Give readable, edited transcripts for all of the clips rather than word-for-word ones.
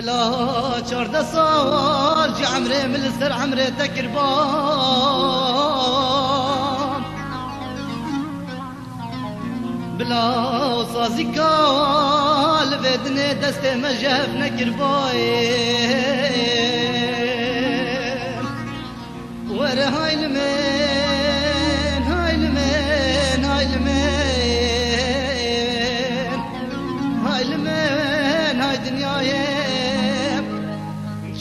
بلا 14 سال جي عمري من السر عمري تكربان بلا صازي كال بدني دستي مجف نكرباين ورا هاي المين هاي المين هاي المين هاي المين هاي دنياي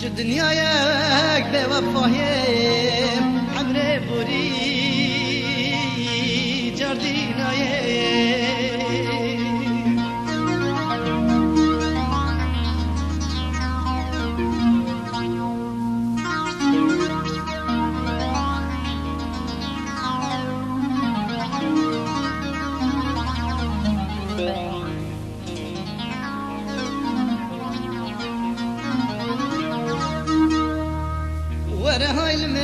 شو دنياك بوفايم عمري بوري جرديناي هاي المين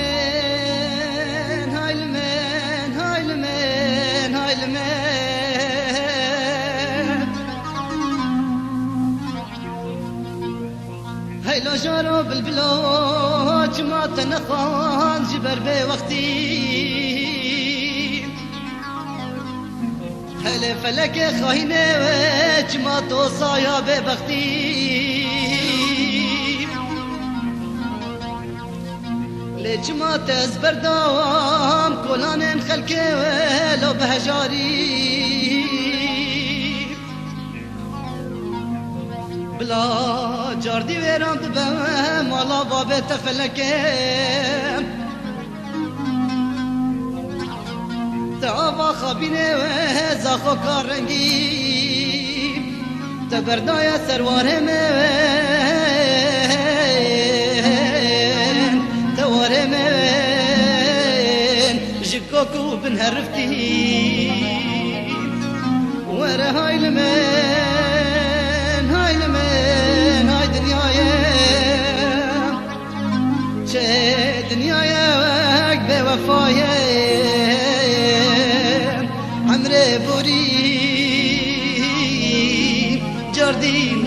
هاي المين هاي المين هاي المين هاي لو جارو بالبلوج ما تنخان جبر بي وقتي هاي فلك خاينه وج ما توصايا ببختي ليش ما تزبر دوام كلان خلكي ولو بهجاري بلا جاردي ويران دبم والا بابي تفلكي تعبا خابيني وزاخو كارنجي تبردايا سرواري ورمين جكوكو بنهرفتي ورا هاي المين هاي المين هاي دنياي شي دنياي بوفاي عمري بوري جردين